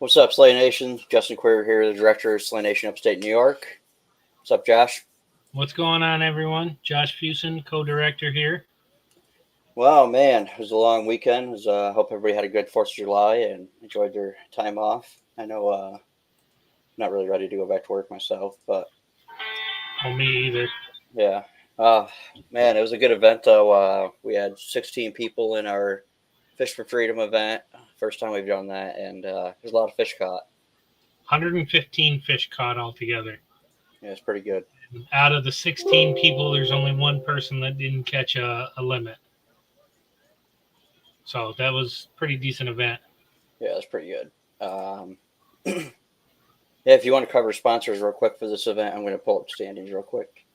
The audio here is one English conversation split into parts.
What's up, Slay Nation? Justin Queer here, the director of Slay Nation Upstate New York. What's up, Josh? What's going on, everyone? Josh Fusen, co-director here. Wow, man, it was a long weekend. I hope everybody had a good 4th of July and enjoyed their time off. I know I'm not really ready to go back to work myself, but Oh, me either. yeah. Uh, Man, it was a good event, though. We had 16 people in our Fish for Freedom event. First time we've done that, and there's a lot of fish caught. 115 fish caught altogether. Yeah, it's pretty good. Out of the 16 people, there's only one person that didn't catch a limit. So that was a pretty decent event. Yeah, it's pretty good. Yeah, if you want to cover sponsors real quick for this event, I'm going to pull up standings real quick.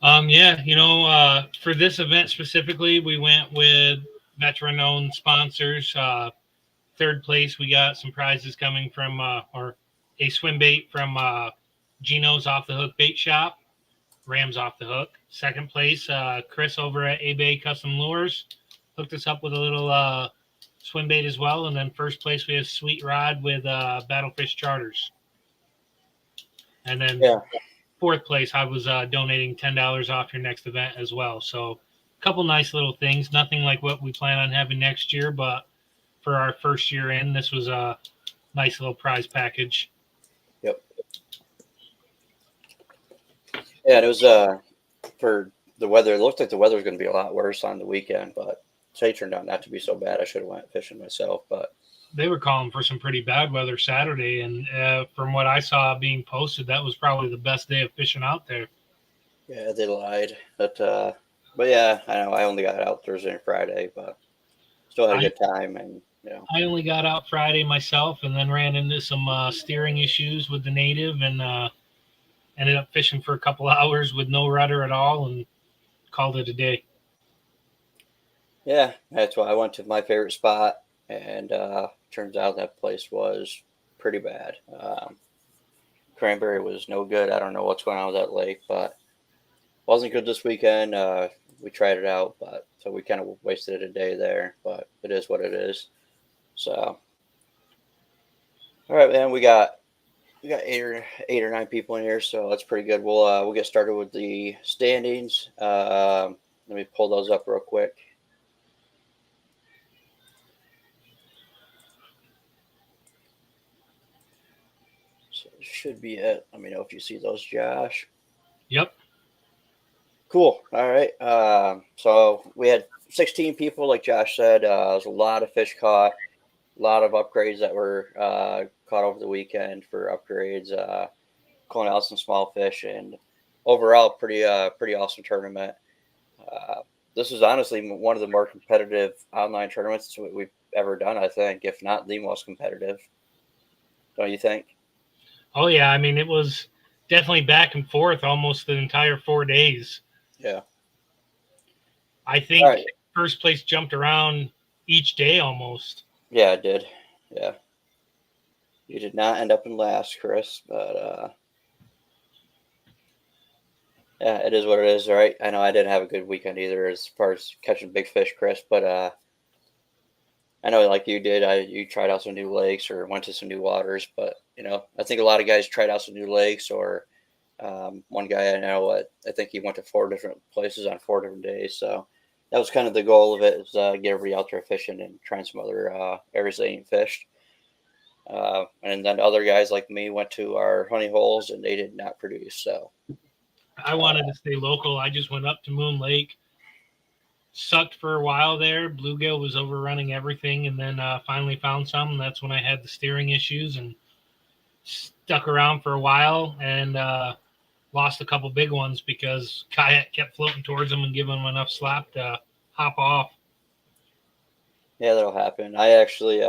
For this event specifically, we went with veteran-owned sponsors. Third place, we got some prizes coming from, or a swim bait from Gino's Off the Hook Bait Shop. Rams Off the Hook. Second place, Chris over at A-Bay Custom Lures hooked us up with a little swim bait as well. And then first place, we have Sweet Rod with Battlefish Charters. And then fourth place, I was donating $10 off your next event as well. So a couple nice little things. Nothing like what we plan on having next year, but for our first year in, this was a nice little prize package. Yep. Yeah, and it was for the weather. It looked like the weather was going to be a lot worse on the weekend, but today turned out not to be so bad. I should have went fishing myself, but they were calling for some pretty bad weather Saturday, and from what I saw being posted, that was probably the best day of fishing out there. Yeah, they lied, but yeah, I know I only got out Thursday and Friday, but still had a good time, and I only got out Friday myself, and then ran into some steering issues with the native, and ended up fishing for a couple hours with no rudder at all, and called it a day. Yeah, that's why I went to my favorite spot, and turns out that place was pretty bad. Cranberry was no good. I don't know what's going on with that lake, but wasn't good this weekend. We tried it out, but so we kind of wasted a day there, but it is what it is. So, all right, man, we got eight or nine people in here, so that's pretty good. We'll get started with the standings. Let me pull those up real quick. So it should be it. Let me know if you see those, Josh. Yep. Cool. All right. So we had 16 people, like Josh said. There was a lot of fish caught, a lot of upgrades that were caught over the weekend for upgrades, calling out some small fish, and overall, pretty awesome tournament. This is honestly one of the more competitive online tournaments we've ever done, I think, if not the most competitive. Don't you think? Oh, yeah. I mean, it was definitely back and forth almost the entire 4 days. Yeah. I think first place jumped around each day almost. Yeah, it did. Yeah. You did not end up in last, Chris, but yeah, it is what it is, right? I know I didn't have a good weekend either as far as catching big fish, Chris, but I know like you did, you tried out some new lakes or went to some new waters, but I think a lot of guys tried out some new lakes, or one guy I know, I think he went to 4 different places on 4 different days. So that was kind of the goal of it, is get everybody out there fishing and trying some other areas they ain't fished. And then other guys like me went to our honey holes and they did not produce. So I wanted to stay local. I just went up to Moon Lake, sucked for a while there. Bluegill was overrunning everything, and then finally found some. And that's when I had the steering issues and stuck around for a while, and lost a couple big ones because kayak kept floating towards them and giving them enough slap to hop off. Yeah, that'll happen. I actually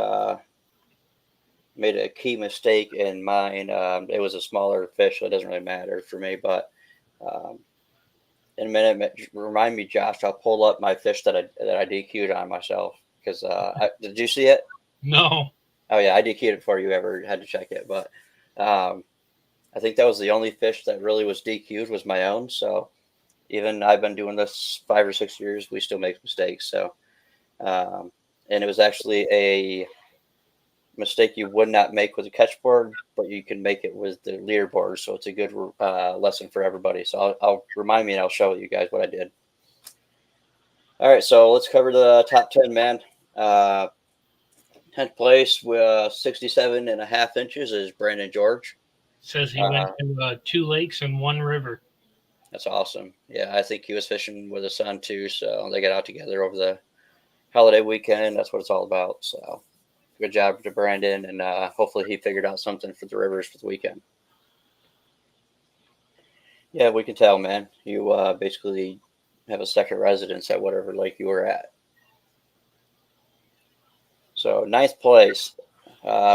made a key mistake in mine. It was a smaller fish, so it doesn't really matter for me. But in a minute, remind me, Josh. I'll pull up my fish that I DQ'd on myself, because did you see it? No. Oh yeah, I DQ'd it before you ever had to check it. But I think that was the only fish that really was DQ'd was my own. So even I've been doing this 5 or 6 years, we still make mistakes. So and it was actually mistake you would not make with a catch board, but you can make it with the leaderboard. So it's a good lesson for everybody. So I'll remind me and I'll show you guys what I did. All right, so let's cover the top 10, man. 10th place with 67.5 inches is Brandon George. Says he went to 2 lakes and 1 river. That's awesome. Yeah, I think he was fishing with his son too. So they got out together over the holiday weekend. That's what it's all about. So good job to Brandon, and hopefully he figured out something for the rivers for the weekend. Yeah, we can tell, man. You basically have a second residence at whatever lake you were at. So 9th place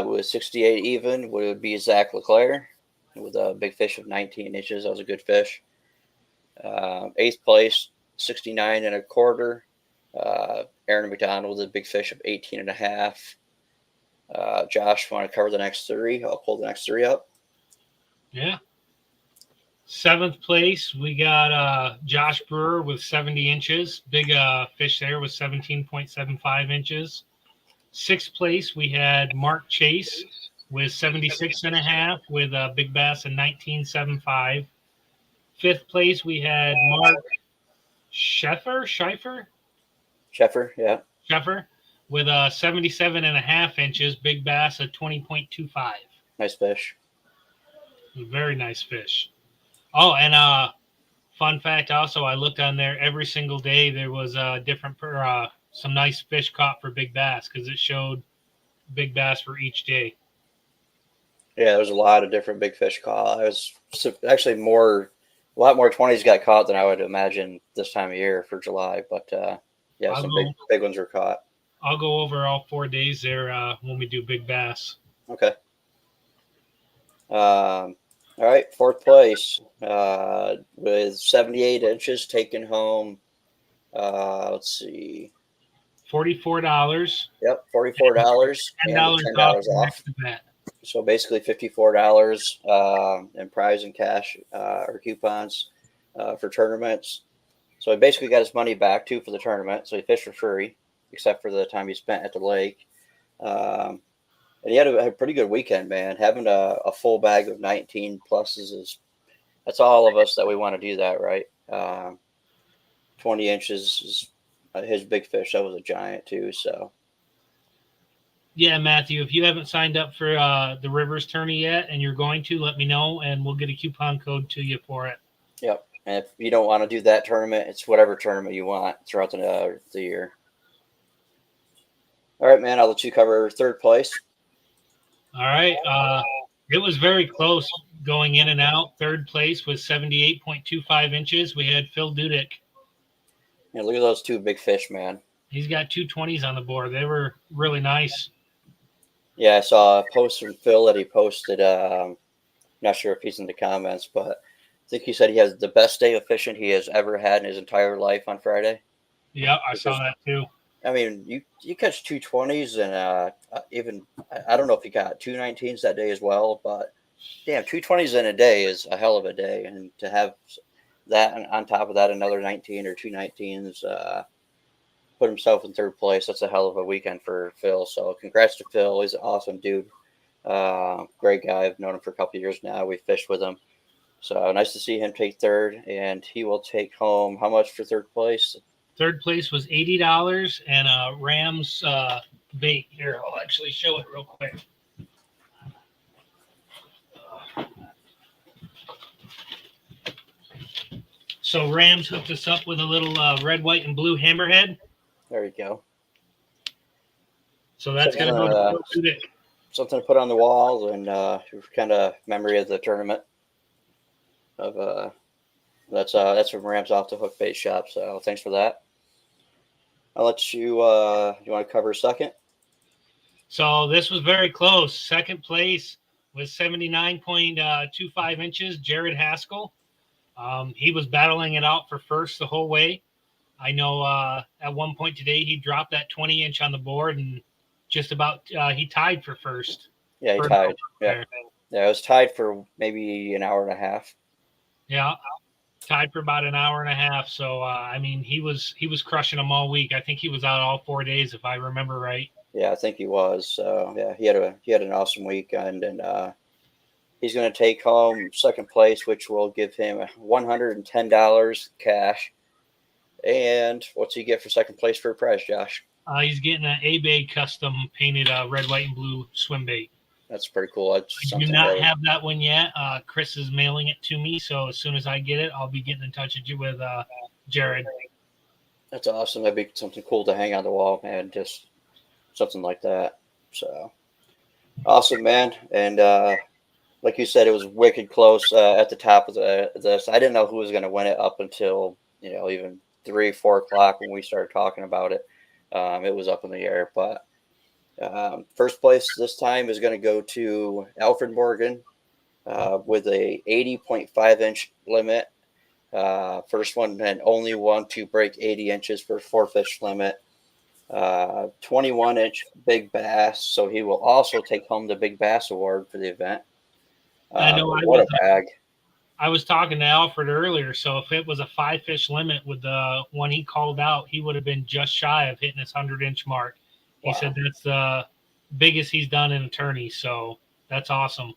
with 68 even would be Zach Leclerc with a big fish of 19 inches. That was a good fish. 8th place, 69.25. Aaron McDonald with a big fish of 18.5. Josh, want to cover the next 3? I'll pull the next 3 up. Yeah. 7th place, we got Josh Brewer with 70 inches. Big fish there with 17.75 inches. 6th place, we had Mark Chase with 76.5 with a big bass of 19.75. 5th place, we had Mark Sheffer, yeah. Sheffer with 77.5 inches, big bass of 20.25. Nice fish. Very nice fish. Oh, and fun fact also, I looked on there every single day. There was some nice fish caught for big bass because it showed big bass for each day. Yeah, there was a lot of different big fish caught. I was actually a lot more 20s got caught than I would imagine this time of year for July. But yeah, some big ones were caught. I'll go over all 4 days there when we do big bass. Okay. All right, 4th place with 78 inches, taken home. Let's see. $44. Yep, $44 and $10 off. So basically $54 in prize and cash or coupons for tournaments. So he basically got his money back too for the tournament. So he fished for free, except for the time he spent at the lake. And he had a pretty good weekend, man. Having a full bag of 19 pluses that's all of us that we want to do that, right? 20 inches is his big fish. That was a giant too. So yeah, Matthew, if you haven't signed up for the Rivers tourney yet and you're going to, let me know and we'll get a coupon code to you for it. Yep. And if you don't want to do that tournament, it's whatever tournament you want throughout the year. All right, man. I'll let you cover 3rd place. All right. It was very close going in and out. 3rd place was 78.25 inches. We had Phil Dudek. Yeah, look at those 2 big fish, man. He's got 2 20s on the board. They were really nice. Yeah, I saw a post from Phil that he posted. Not sure if he's in the comments, but I think he said he has the best day of fishing he has ever had in his entire life on Friday. Yeah, I saw that too. I mean, you catch 2 20s and even I don't know if he got 2 19s that day as well, but damn, 2 20s in a day is a hell of a day, and to have that and on top of that another 19 or 2 19s, put himself in 3rd place. That's a hell of a weekend for Phil. So congrats to Phil. He's an awesome dude. Great guy. I've known him for a couple of years now. We fished with him. So nice to see him take 3rd, and he will take home how much for 3rd place? 3rd place was $80 and Rams bait. Here, I'll actually show it real quick. So Rams hooked us up with a little red, white, and blue hammerhead. There you go. So that's going to go to something to put on the wall and kind of memory of the tournament. That's from Rams Off the Hook Bait Shop. So thanks for that. I'll let you. You want to cover 2nd? So this was very close. 2nd place was 79.25 inches. Jared Haskell. He was battling it out for 1st the whole way. I know at one point today he dropped that 20-inch on the board and just about he tied for 1st. Yeah, he tied. Yeah, it was tied for maybe an hour and a half. Yeah, tied for about an hour and a half. So I mean, he was crushing them all week. I think he was out all 4 days, if I remember right. Yeah, I think he was. So yeah, he had an awesome weekend, and he's going to take home second place, which will give him $110 cash. And what's he get for second place for a prize, Josh? He's getting an A-Bay custom painted red, white, and blue swim bait. That's pretty cool. That's I do something not really. have that one yet. Chris is mailing it to me, so as soon as I get it, I'll be getting in touch with Jared. That's awesome. That'd be something cool to hang on the wall, man. Just something like that. So awesome, man. And like you said, it was wicked close at the top of this. I didn't know who was going to win it up until even 3, 4 o'clock when we started talking about it. It was up in the air, but first place this time is going to go to Alfred Morgan with a 80.5-inch limit. First one and only one to break 80 inches for 4-fish limit. 21-inch big bass, so he will also take home the Big Bass Award for the event. I know. What a bag! I was talking to Alfred earlier, so if it was a 5-fish limit with the one he called out, he would have been just shy of hitting his 100-inch mark. He said that's the biggest he's done in a tourney, so that's awesome.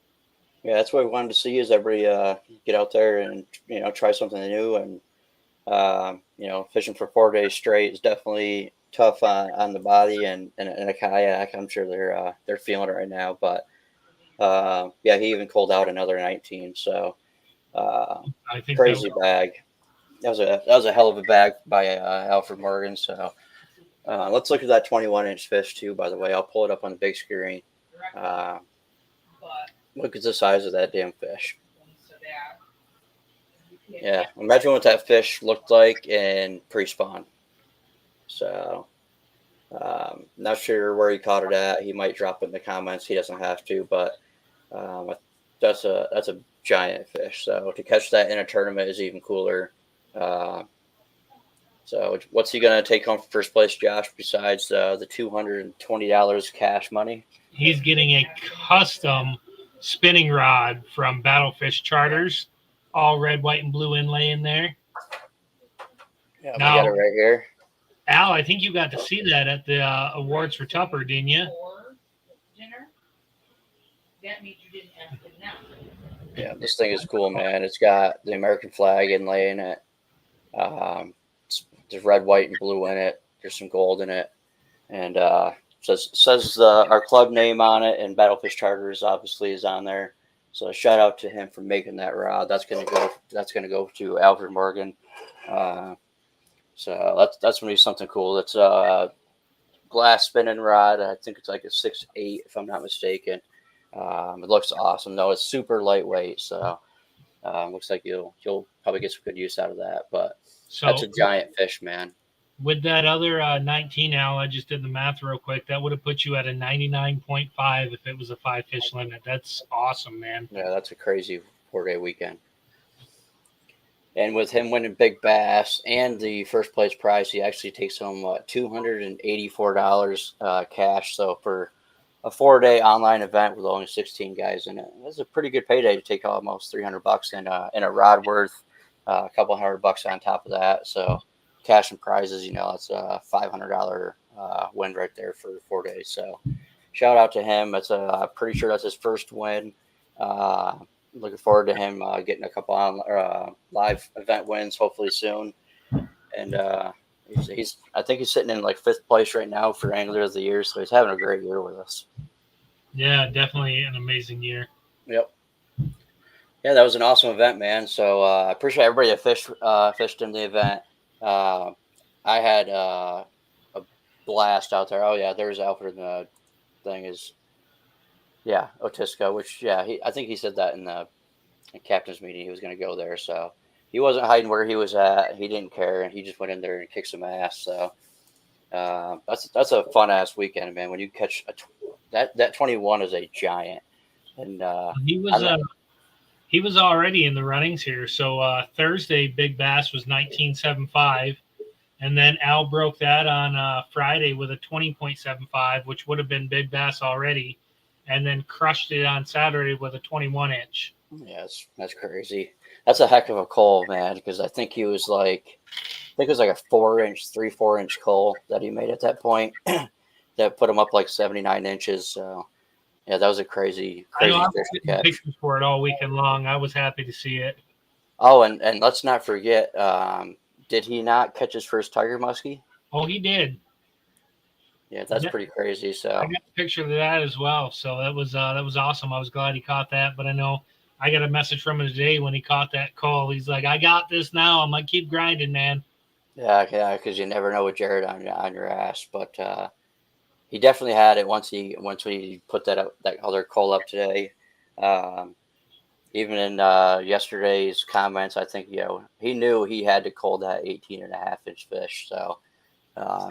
Yeah, that's what we wanted to see is everybody get out there and try something new. And fishing for 4 days straight is definitely tough on the body and a kayak. I'm sure they're feeling it right now. But yeah, he even called out another 19. So I think crazy bag. That was a hell of a bag by Alfred Morgan. So let's look at that 21-inch fish too. By the way, I'll pull it up on the big screen. Look at the size of that damn fish. Yeah, imagine what that fish looked like in pre-spawn. So, not sure where he caught it at. He might drop it in the comments. He doesn't have to, but that's a giant fish. So to catch that in a tournament is even cooler. So what's he gonna take home for first place, Josh? Besides the $220 cash money, he's getting a custom spinning rod from Battlefish Charters, all red, white, and blue inlay in there. Yeah, now, we got it right here. Al, I think you got to see that at the awards for Tupper, didn't you? That means you didn't ask him now. Yeah, this thing is cool, man. It's got the American flag inlay in it. There's red, white, and blue in it. There's some gold in it, and says our club name on it, and Battlefish Charters obviously is on there. So shout out to him for making that rod. That's gonna go to Alfred Morgan. So that's gonna be something cool. It's a glass spinning rod. I think it's like a 6'8", if I'm not mistaken. It looks awesome though. It's super lightweight, so looks like you'll probably get some good use out of that. But that's a giant fish, man. With that other 19, Al, I just did the math real quick. That would have put you at a 99.5 if it was a 5-fish limit. That's awesome, man. Yeah, that's a crazy 4-day weekend. And with him winning Big Bass and the first place prize, he actually takes home $284 cash. So for a 4-day online event with only 16 guys in it, that's a pretty good payday to take almost $300 in a rod worth, a couple $100 on top of that. So cash and prizes, that's a $500 win right there for 4 days. So shout out to him. I'm pretty sure that's his first win. Looking forward to him getting a couple on live event wins hopefully soon. And I think he's sitting in like 5th place right now for Angler of the Year, so he's having a great year with us. Yeah, definitely an amazing year. Yep. Yeah, that was an awesome event, man. So I appreciate everybody that fished in the event. I had a blast out there. Oh yeah, there's Alfred. And the thing is, yeah, Otisco. Which I think he said that in the captain's meeting. He was going to go there, so he wasn't hiding where he was at. He didn't care, and he just went in there and kicked some ass. So that's a fun ass weekend, man. When you catch that 21 is a giant, and he was already in the runnings here. So Thursday, Big Bass was 19.75, and then Al broke that on Friday with a 20.75, which would have been Big Bass already, and then crushed it on Saturday with a 21-inch. Yeah, that's crazy. That's a heck of a cull, man, because I think it was like a 4-inch, 3-4-inch cull that he made at that point. Then that put him up like 79 inches. So yeah, that was a crazy I know I fish was to getting catch. pictures for it all weekend long. I was happy to see it. Oh, and let's not forget, did he not catch his first tiger muskie? Oh, he did. Yeah, that's Yeah, pretty crazy. I So got a picture of that as well. So that was awesome. I was glad he caught that. But I know I got a message from him today when he caught that call. He's like, "I got this now. I'm like, keep grinding, man." yeah, because you never know with Jared on your ass. But he definitely had it once we put that other call up today. Um, Even in yesterday's comments, I think he knew he had to call that 18.5 inch fish. So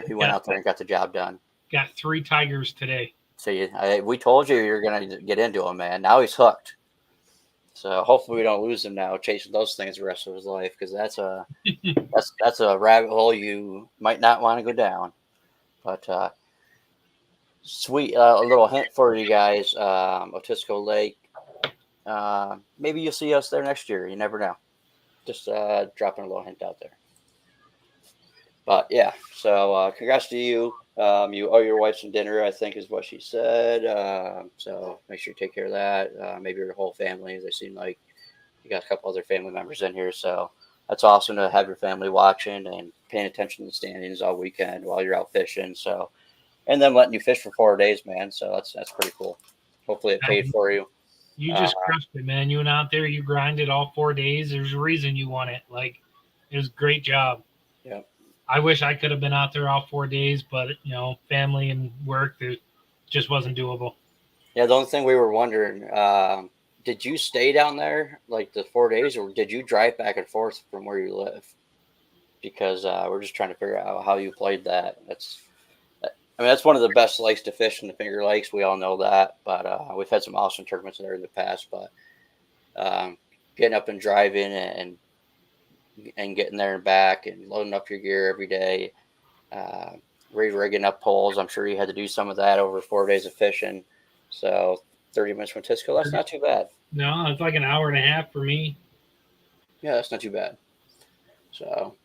he went Yeah, out there and got the job done. got 3 tigers today. So we told you you're gonna get into him, man. Now he's hooked. So hopefully we don't lose him now chasing those things the rest of his life, because that's a rabbit hole you might not want to go down. But sweet, a little hint for you guys: Otisco Lake. Maybe you'll see us there next year. You never know. Just dropping a little hint out there. But yeah, so congrats to you. You owe your wife some dinner, I think, is what she said. So make sure you take care of that. Maybe your whole family. They seem like you got a couple other family members in here, so that's awesome to have your family watching and paying attention to the standings all weekend while you're out fishing. So, and then letting you fish for 4 days, man. So that's pretty cool. Hopefully, it paid for you. You just crushed it, man. You went out there, you grinded all 4 days. There's a reason you won it. Like, it was a great job. Yeah. I wish I could have been out there all 4 days, but family and work, it just wasn't doable. Yeah, the only thing we were wondering, did you stay down there like the 4 days, or did you drive back and forth from where you live? Because we're just trying to figure out how you played that. That's one of the best lakes to fish in the Finger Lakes. We all know that, but we've had some awesome tournaments there in the past. But getting up and driving and getting there and back and loading up your gear every day, re-rigging up poles. I'm sure you had to do some of that over 4 days of fishing. So 30 minutes from Tisco, that's not too bad. No, it's like an hour and a half for me. Yeah, that's not too bad. So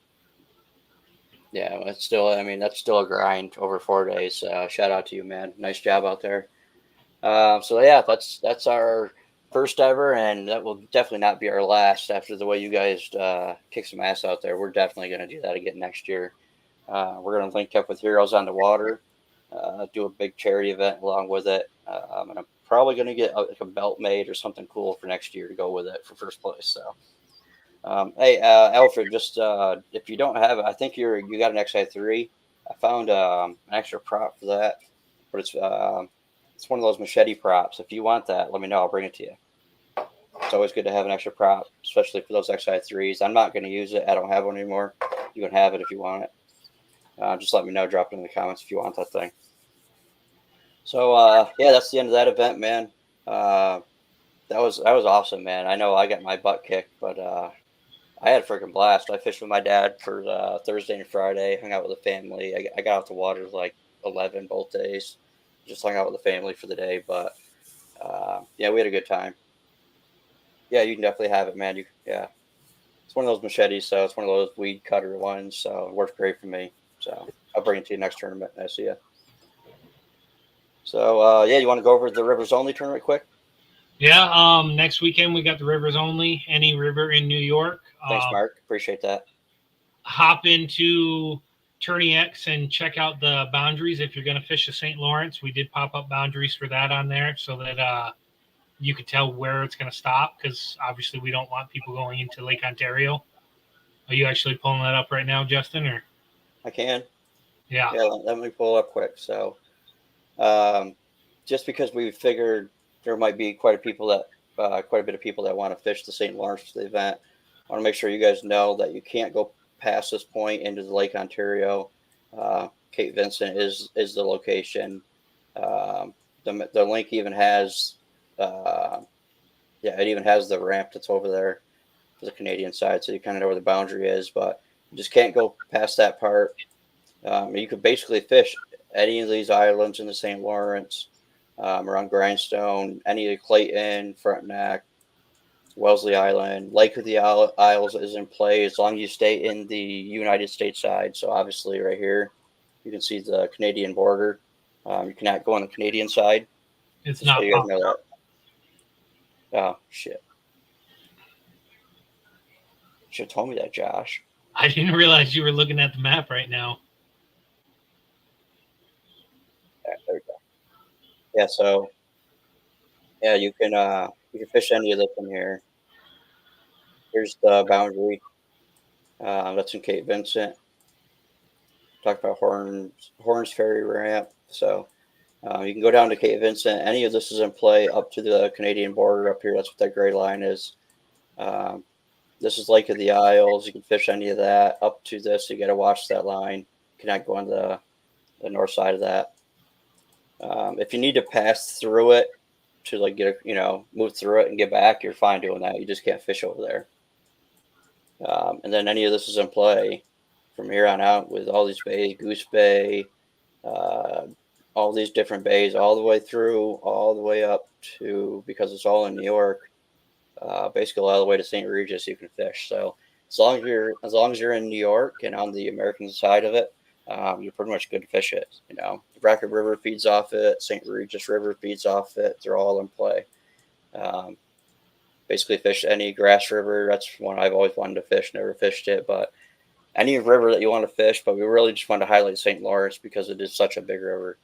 yeah, that's still a grind over 4 days. Shout out to you, man. Nice job out there. So yeah, that's our first ever, and that will definitely not be our last. After the way you guys kick some ass out there, we're definitely going to do that again next year. We're going to link up with Heroes on the Water, do a big charity event along with it, and I'm probably going to get a belt made or something cool for next year to go with it for first place. So, hey, Alfred, just if you don't have it, I think you got an XI3. I found an extra prop for that, but it's one of those machete props. If you want that, let me know. I'll bring it to you. It's always good to have an extra prop, especially for those XI3s. I'm not going to use it. I don't have one anymore. You can have it if you want it. Just let me know. Drop it in the comments if you want that thing. So, yeah, that's the end of that event, man. That was awesome, man. I know I got my butt kicked, but I had a freaking blast. I fished with my dad for Thursday and Friday, hung out with the family. I got out the water like 11 both days. Just hung out with the family for the day, but yeah, we had a good time. Yeah, you can definitely have it, man. Yeah, it's one of those machetes, so it's one of those weed cutter ones, so it works great for me. So I'll bring it to you next tournament. I see you. So yeah, you want to go over the Rivers Only tournament quick? Yeah. Next weekend we got the Rivers Only, any river in New York. Thanks, Mark. Appreciate that. Hop into Tourney X and check out the boundaries if you're going to fish the St. Lawrence. We did pop up boundaries for that on there so that you could tell where it's going to stop, because obviously we don't want people going into Lake Ontario. Are you actually pulling that up right now, Justin? Or I can. Yeah, let me pull up quick. So just because we figured there might be quite a bit of people that want to fish the St. Lawrence for the event, I want to make sure you guys know that you can't go past this point into the Lake Ontario. Cape Vincent is the location. The link even has it even has the ramp that's over there for the Canadian side, so you kind of know where the boundary is, but you just can't go past that part. You could basically fish any of these islands in the St. Lawrence, around Grindstone, any of Clayton, Frontenac, Wellesley Island, Lake of the Isles is in play as long as you stay in the United States side. So obviously right here, you can see the Canadian border. You cannot go on the Canadian side. It's Just so not you guys popped know up. that. Oh shit! Should have told me that, Josh. I didn't realize you were looking at the map right now. Yeah, there we go. Yeah, so yeah, you can fish any of this in here. Here's the boundary. That's in Cape Vincent. Talk about Horns Ferry ramp. So you can go down to Cape Vincent. Any of this is in play up to the Canadian border up here. That's what that gray line is. Um, this is Lake of the Isles. You can fish any of that up to this. You got to watch that line. You cannot go on the north side of that. If you need to pass through it to like get move through it and get back, you're fine doing that. You just can't fish over there. And then any of this is in play from here on out with all these bays, Goose Bay, all these different bays, all the way through, all the way up to, because it's all in New York, basically all the way to St. Regis you can fish. So as long as you're in New York and on the American side of it, you're pretty much good to fish it. Racket River feeds off it, St. Regis River feeds off it. They're all in play. Basically fish any grass river. That's one I've always wanted to fish, never fished it, but any river that you want to fish, but we really just want to highlight St. Lawrence because it is such a big river.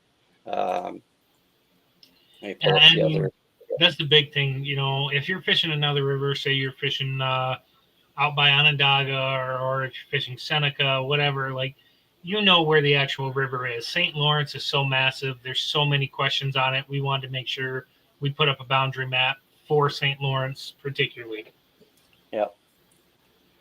Let me pull up the other. That's the big thing. If you're fishing another river, say you're fishing out by Onondaga or if you're fishing Seneca, whatever, like, where the actual river is. St. Lawrence is so massive. There's so many questions on it. We wanted to make sure we put up a boundary map for St. Lawrence particularly. Yep.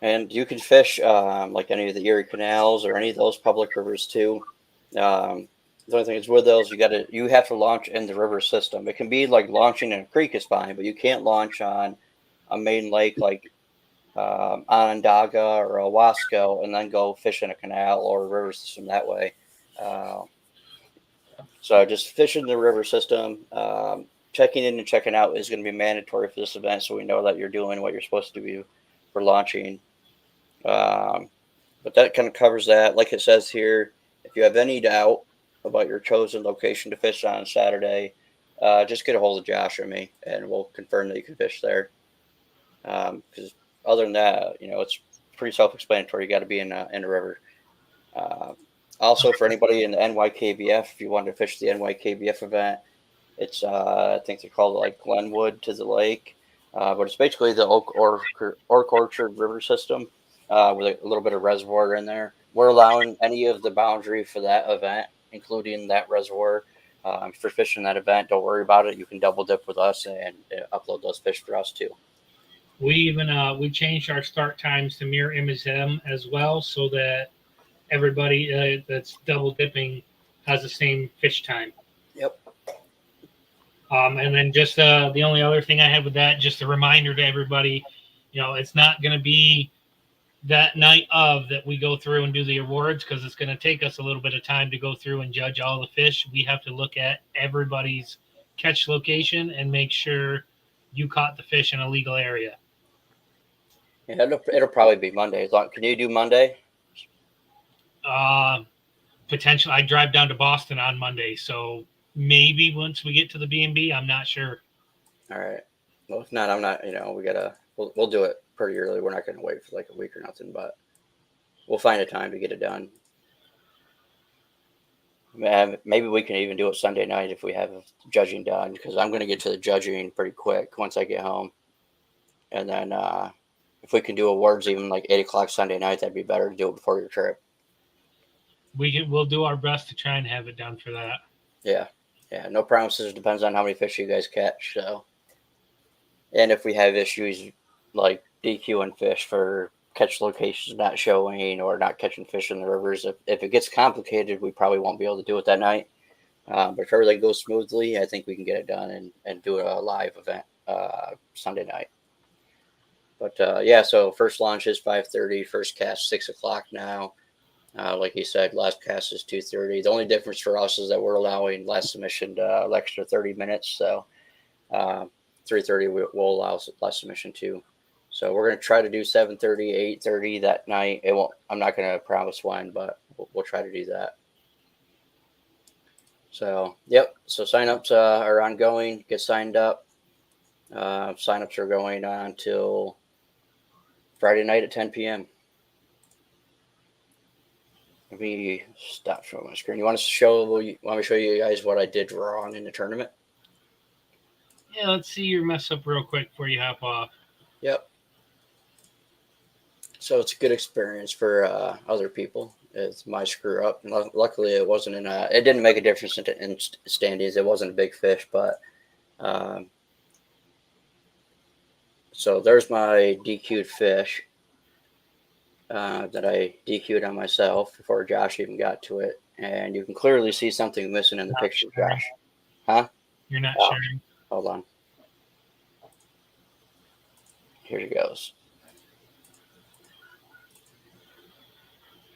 And you can fish like any of the Erie canals or any of those public rivers too. The only thing is with those, you have to launch in the river system. It can be like launching in a creek is fine, but you can't launch on a main lake like Onondaga or Owasco and then go fish in a canal or a river system that way. So just fish in the river system. Checking in and checking out is going to be mandatory for this event, so we know that you're doing what you're supposed to do for launching. But that kind of covers that. Like it says here, if you have any doubt about your chosen location to fish on Saturday, just get a hold of Josh or me, and we'll confirm that you can fish there. Because other than that, it's pretty self-explanatory. You got to be in a river. Also, for anybody in the NYKBF, if you want to fish the NYKBF event, it's I think they're called like Glenwood to the lake, but it's basically the Oak Orchard River system with a little bit of reservoir in there. We're allowing any of the boundary for that event, including that reservoir. If you're fishing that event, don't worry about it. You can double dip with us and upload those fish for us too. We even we changed our start times to mirror image them as well, so that everybody that's double dipping has the same fish time. Yep. And then just the only other thing I had with that, just a reminder to everybody, it's not going to be that night of that we go through and do the awards, because it's going to take us a little bit of time to go through and judge all the fish. We have to look at everybody's catch location and make sure you caught the fish in a legal area. Yeah, it'll probably be Monday. Can you do Monday? Potentially, I drive down to Boston on Monday, so maybe once we get to the B&B, I'm not sure. All right. Well, if not, I'm not. We'll do it pretty early. We're not going to wait for like a week or nothing, but we'll find a time to get it done. Maybe we can even do it Sunday night if we have judging done, because I'm going to get to the judging pretty quick once I get home. And then if we can do awards even like 8 o'clock Sunday night, that'd be better to do it before your trip. We'll do our best to try and have it done for that. Yeah. No promises. Depends on how many fish you guys catch. So, and if we have issues like DQing fish for catch locations not showing or not catching fish in the rivers, if it gets complicated, we probably won't be able to do it that night. But if everything goes smoothly, I think we can get it done and do a live event Sunday night. But so first launch is 5:30, first cast 6 o'clock now. Like you said, last cast is 2:30. The only difference for us is that we're allowing last submission to an extra 30 minutes. So 3:30 we'll allow last submission too. So we're going to try to do 7:30, 8:30 that night. I'm not going to promise when, but we'll try to do that. So, yep. So signups are ongoing. Get signed up. Signups are going on till Friday night at 10 p.m. Let me stop showing my screen. You want me to show you guys what I did wrong in the tournament? Yeah, let's see your mess up real quick before you hop off. Yep. So it's a good experience for other people. It's my screw up. And luckily, it wasn't in a. It didn't make a difference in standings. It wasn't a big fish, but so there's my DQ'd fish that I DQ'd on myself before Josh even got to it, and you can clearly see something missing in the picture, sharing. Josh. Huh? You're not Oh. sharing. Hold on. Here it goes.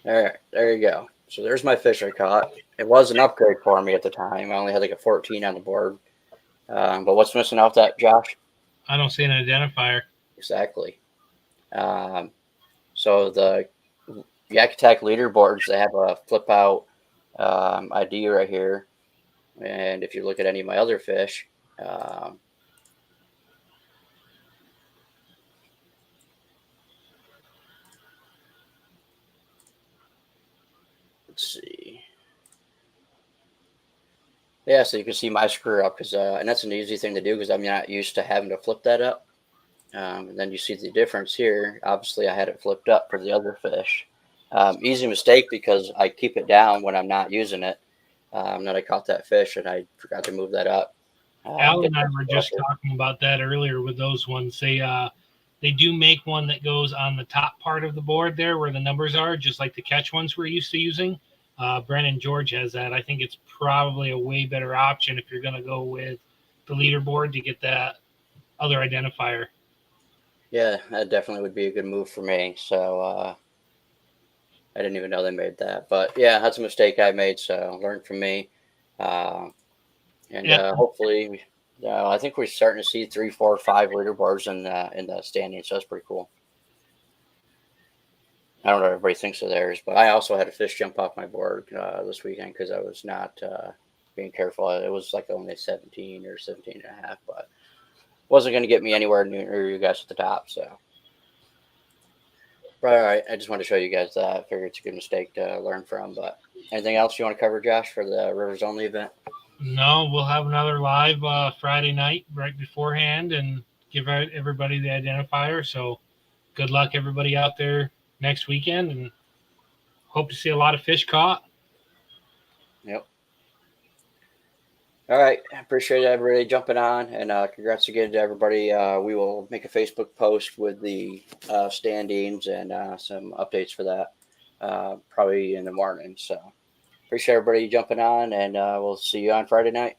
All right, there you go. So there's my fish I caught. It was an upgrade for me at the time. I only had like a 14 on the board. But what's missing off that, Josh? I don't see an identifier. Exactly. So the Yak Attack leaderboards, they have a flip out ID right here. And if you look at any of my other fish, let's see. Yeah, so you can see my screw up because, and that's an easy thing to do because I'm not used to having to flip that up. And then you see the difference here. Obviously, I had it flipped up for the other fish. Easy mistake because I keep it down when I'm not using it. Then I caught that fish and I forgot to move that up. Al and I were just talking about that earlier with those ones. They do make one that goes on the top part of the board there where the numbers are, just like the catch ones we're used to using. Brennan George has that. I think it's probably a way better option if you're going to go with the leaderboard to get that other identifier. Yeah, that definitely would be a good move for me. So I didn't even know they made that. But yeah, that's a mistake I made. So learn from me. Hopefully, I think we're starting to see 3, 4, 5 leaderboards in the standings. So that's pretty cool. I don't know what everybody thinks of theirs, but I also had a fish jump off my board this weekend because I was not being careful. It was like only 17 or 17 and a half, but wasn't going to get me anywhere near you guys at the top. So, all right, I just wanted to show you guys that. I figured it's a good mistake to learn from. But anything else you want to cover, Josh, for the Rivers Only event? No, we'll have another live Friday night right beforehand and give everybody the identifier. So good luck, everybody out there next weekend, and hope to see a lot of fish caught. Yep. All right. I appreciate everybody jumping on, and congrats again to everybody. We will make a Facebook post with the standings and some updates for that probably in the morning. So appreciate everybody jumping on, and we'll see you on Friday night.